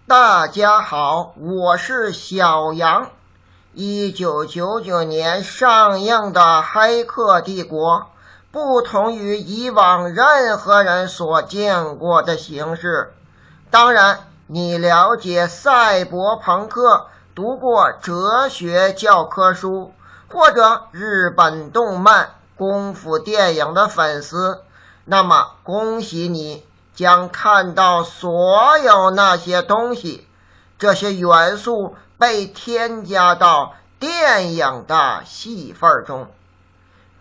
大家好，我是小杨。1999年上映的《黑客帝国》不同于以往任何人所见过的形式。当然，你了解赛博朋克，读过哲学教科书，或者日本动漫、功夫电影的粉丝，那么恭喜你将看到所有那些东西，这些元素被添加到电影的戏份中。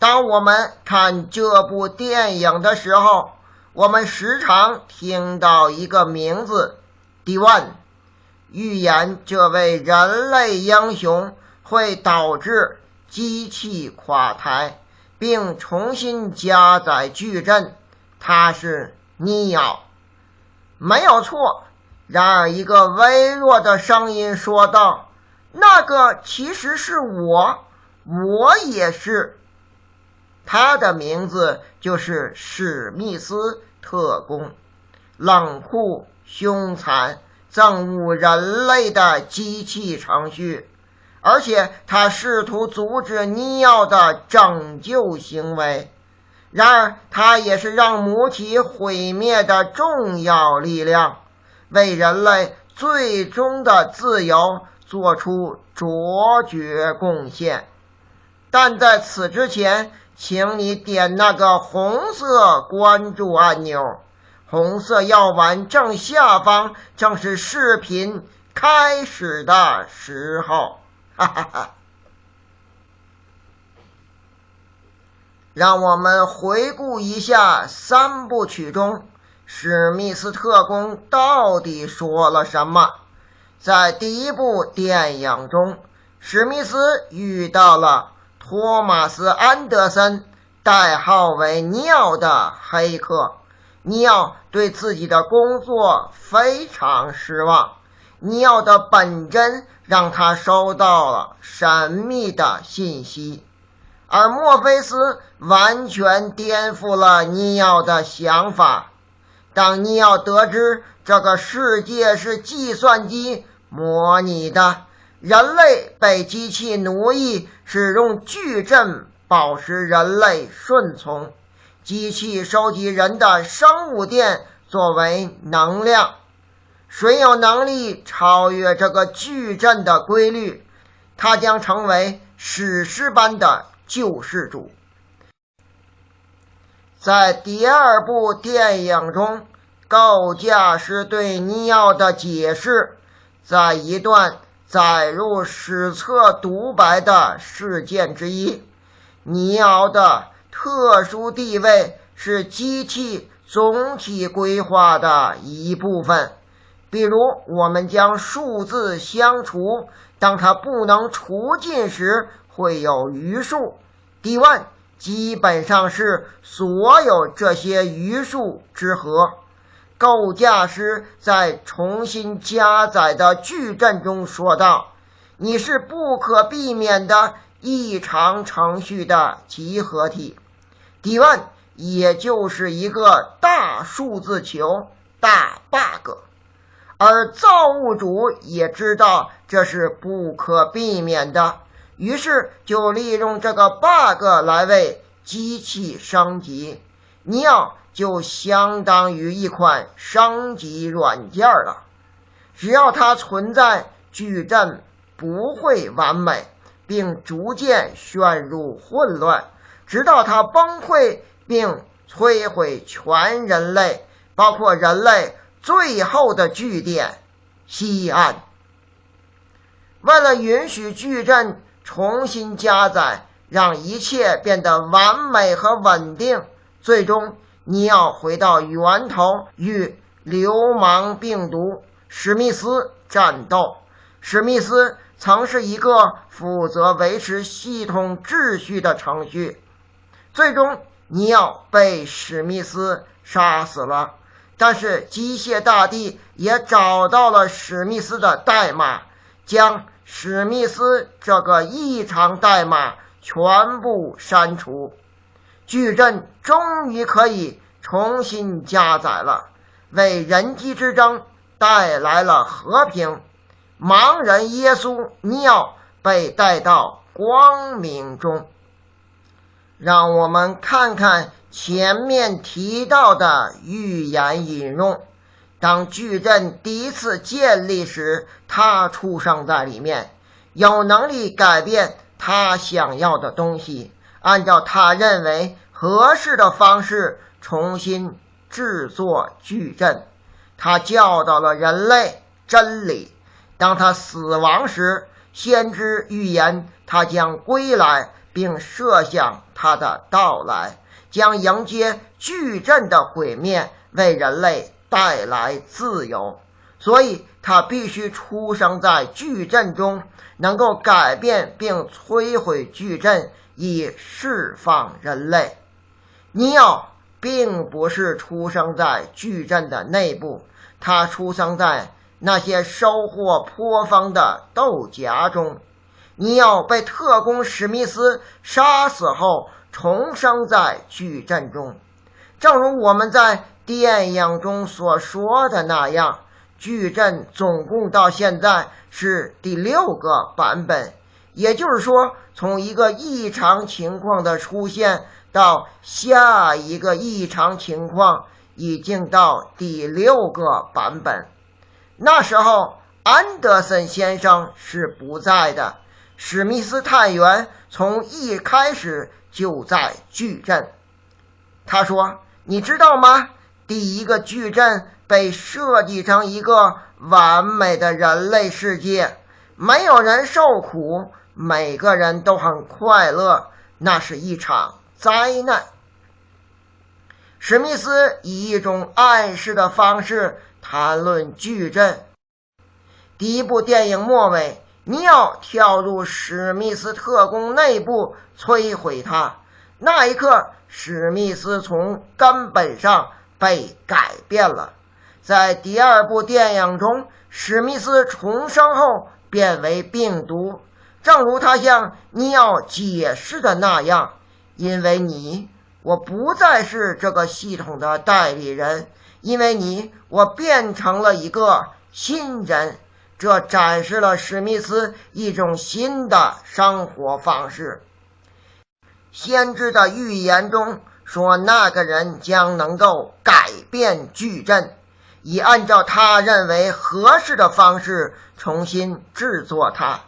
当我们看这部电影的时候，我们时常听到一个名字 D1， 预言这位人类英雄会导致机器垮台，并重新加载矩阵，他是尼奥。没有错。然而一个微弱的声音说道，那个其实是我也是。他的名字就是史密斯特工，冷酷凶残憎恶人类的机器程序，而且他试图阻止尼奥的拯救行为。然而他也是让母体毁灭的重要力量，为人类最终的自由做出卓绝贡献。但在此之前，请你点那个红色关注按钮，红色药丸正下方正是视频开始的时候。哈哈哈。让我们回顾一下三部曲中史密斯特工到底说了什么。在第一部电影中，史密斯遇到了托马斯·安德森，代号为尼奥的黑客。尼奥对自己的工作非常失望，尼奥的本真让他收到了神秘的信息，而墨菲斯完全颠覆了尼奥的想法。当尼奥得知这个世界是计算机模拟的，人类被机器奴役，使用矩阵保持人类顺从，机器收集人的生物电作为能量，谁有能力超越这个矩阵的规律，他将成为史诗般的救世主。在第二部电影中，构架师对尼奥的解释，在一段载入史册独白的事件之一，尼奥的特殊地位是机器总体规划的一部分。比如我们将数字相除，当它不能除尽时会有余数。D1 基本上是所有这些余数之和。构架师在重新加载的矩阵中说道，你是不可避免的异常程序的集合体。D1 也就是一个大数字球，大 bug。而造物主也知道这是不可避免的，于是就利用这个 bug 来为机器升级。尼奥就相当于一款升级软件了，只要它存在，矩阵不会完美，并逐渐陷入混乱，直到它崩溃并摧毁全人类，包括人类最后的据点西岸。为了允许矩阵重新加载，让一切变得完美和稳定，最终尼奥回到源头与流氓病毒史密斯战斗。史密斯曾是一个负责维持系统秩序的程序，最终尼奥被史密斯杀死了。但是机械大帝也找到了史密斯的代码，将史密斯这个异常代码全部删除。矩阵终于可以重新加载了，为人机之争带来了和平。盲人耶稣尼奥被带到光明中。让我们看看前面提到的预言引用。当矩阵第一次建立时，他出生在里面，有能力改变他想要的东西，按照他认为合适的方式重新制作矩阵。他教导了人类真理。当他死亡时，先知预言他将归来，并设想他的到来将迎接矩阵的毁灭，为人类带来自由。所以他必须出生在矩阵中，能够改变并摧毁矩阵，以释放人类。尼奥并不是出生在矩阵的内部，他出生在那些收获颇丰的豆荚中。尼奥被特工史密斯杀死后重生在矩阵中。正如我们在电影中所说的那样，矩阵总共到现在是第6个版本，也就是说，从一个异常情况的出现到下一个异常情况，已经到第6个版本。那时候安德森先生是不在的，史密斯探员从一开始就在矩阵。他说，你知道吗？第1个矩阵被设计成一个完美的人类世界，没有人受苦，每个人都很快乐，那是一场灾难。史密斯以一种暗示的方式谈论矩阵。第1部电影末尾，尼奥跳入史密斯特工内部，摧毁他。那一刻，史密斯从根本上被改变了。在第2部电影中，史密斯重生后变为病毒，正如他向尼奥解释的那样，因为你，我不再是这个系统的代理人，因为你，我变成了一个新人。这展示了史密斯一种新的生活方式。先知的预言中说，那个人将能够改变矩阵，以按照他认为合适的方式重新制作它。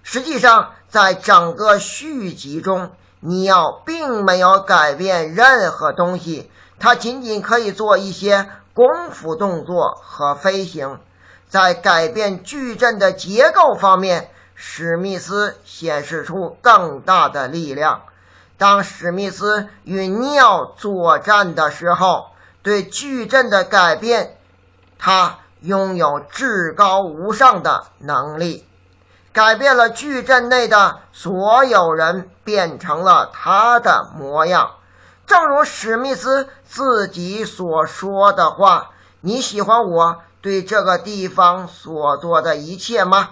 实际上，在整个续集中，尼奥并没有改变任何东西，他仅仅可以做一些功夫动作和飞行。在改变矩阵的结构方面，史密斯显示出更大的力量。当史密斯与尼奥作战的时候，对矩阵的改变，他拥有至高无上的能力，改变了矩阵内的所有人，变成了他的模样。正如史密斯自己所说的话，你喜欢我对这个地方所做的一切吗？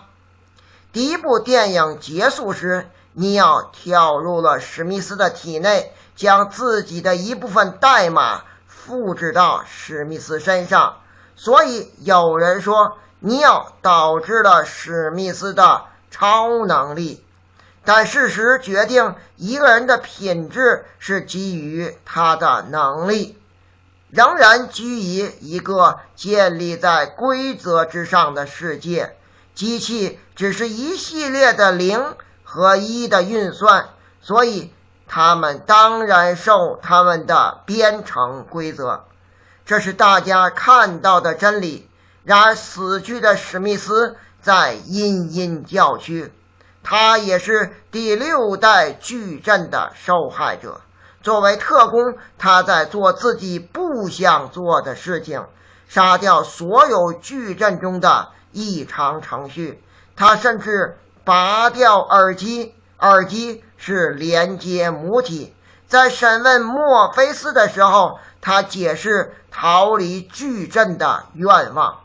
第1部电影结束时，尼奥跳入了史密斯的体内，将自己的一部分代码复制到史密斯身上。所以有人说，尼奥导致了史密斯的超能力。但事实决定，一个人的品质是基于他的能力，仍然基于一个建立在规则之上的世界。机器只是一系列的0和1的运算，所以他们当然受他们的编程规则。这是大家看到的真理。然而死去的史密斯在殷殷叫屈，他也是第6代矩阵的受害者。作为特工，他在做自己不想做的事情，杀掉所有矩阵中的异常程序。他甚至拔掉耳机，耳机是连接母体。在审问墨菲斯的时候，他解释逃离矩阵的愿望。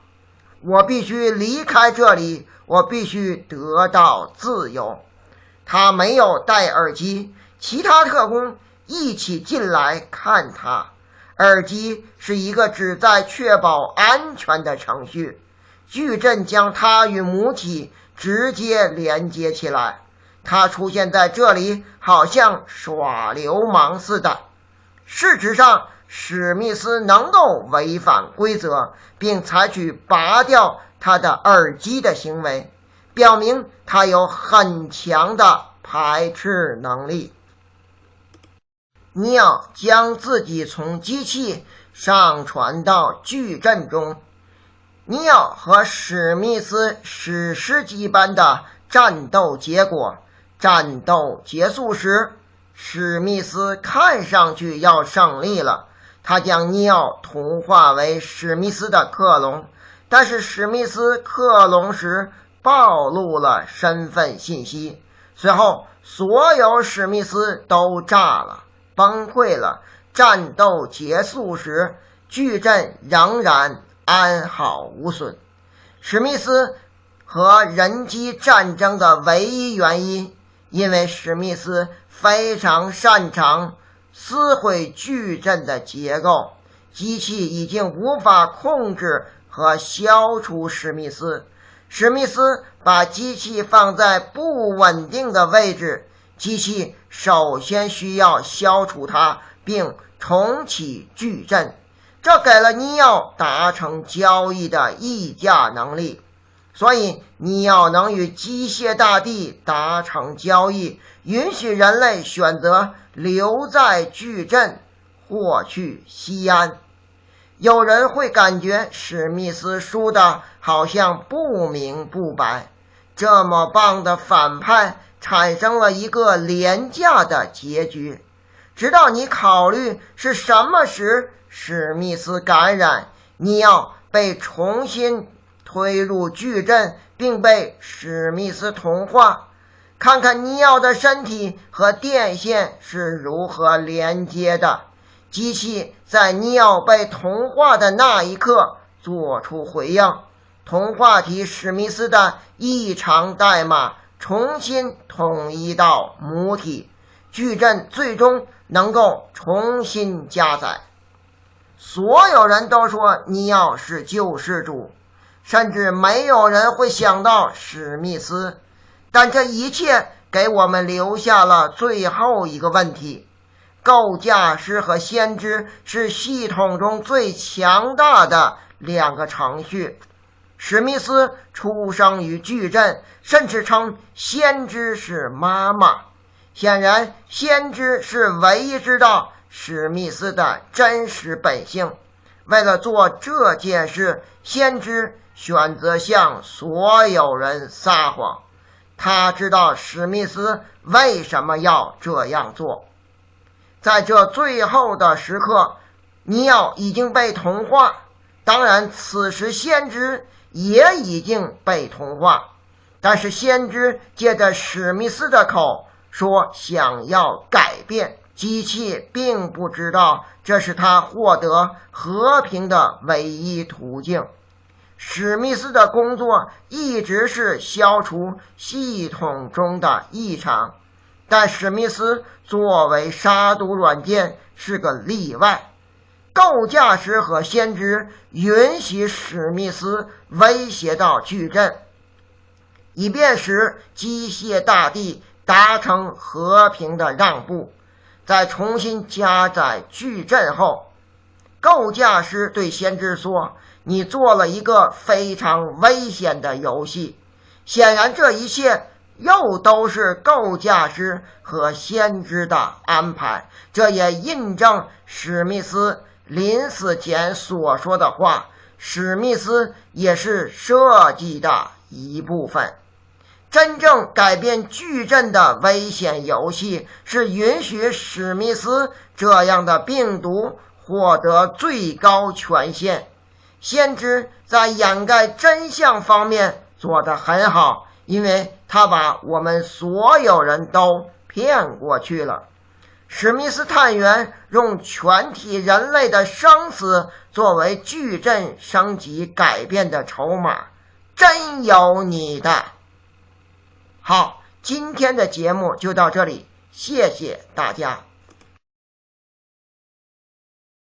我必须离开这里，我必须得到自由。他没有戴耳机，其他特工一起进来看他。耳机是一个旨在确保安全的程序，矩阵将它与母体直接连接起来。它出现在这里好像耍流氓似的。事实上，史密斯能够违反规则，并采取拔掉他的耳机的行为，表明他有很强的排斥能力。尼奥将自己从机器上传到矩阵中。尼奥和史密斯史诗级般的战斗结果，战斗结束时，史密斯看上去要胜利了。他将尼奥同化为史密斯的克隆，但是史密斯克隆时暴露了身份信息，随后所有史密斯都炸了，崩溃了。战斗结束时，矩阵仍然安好无损。史密斯和人机战争的唯一原因，因为史密斯非常擅长撕毁矩阵的结构，机器已经无法控制和消除史密斯。史密斯把机器放在不稳定的位置，机器首先需要消除它，并重启矩阵，这给了尼奥达成交易的议价能力。所以尼奥能与机械大帝达成交易，允许人类选择留在矩阵，或去西安。有人会感觉史密斯输的好像不明不白，这么棒的反派产生了一个廉价的结局。直到你考虑是什么时史密斯感染，尼奥被重新推入矩阵，并被史密斯同化。看看尼奥的身体和电线是如何连接的。机器在尼奥被同化的那一刻做出回应，同化体史密斯的异常代码重新统一到母体，矩阵最终能够重新加载。所有人都说尼奥是救世主，甚至没有人会想到史密斯。但这一切给我们留下了最后一个问题：构架师和先知是系统中最强大的两个程序。史密斯出生于矩阵，甚至称先知是妈妈。显然，先知是唯一知道史密斯的真实本性。为了做这件事，先知选择向所有人撒谎。他知道史密斯为什么要这样做。在这最后的时刻，尼奥已经被同化，当然此时先知也已经被同化。但是先知借着史密斯的口说想要改变，机器并不知道这是他获得和平的唯一途径。史密斯的工作一直是消除系统中的异常，但史密斯作为杀毒软件是个例外。构架师和先知允许史密斯威胁到矩阵，以便使机械大帝达成和平的让步。在重新加载矩阵后，构架师对先知说：你做了一个非常危险的游戏。显然这一切又都是构架师和先知的安排，这也印证史密斯临死前所说的话，史密斯也是设计的一部分。真正改变矩阵的危险游戏是允许史密斯这样的病毒获得最高权限。先知在掩盖真相方面做得很好，因为他把我们所有人都骗过去了。史密斯探员用全体人类的生死作为矩阵升级改变的筹码，真有你的！好，今天的节目就到这里，谢谢大家。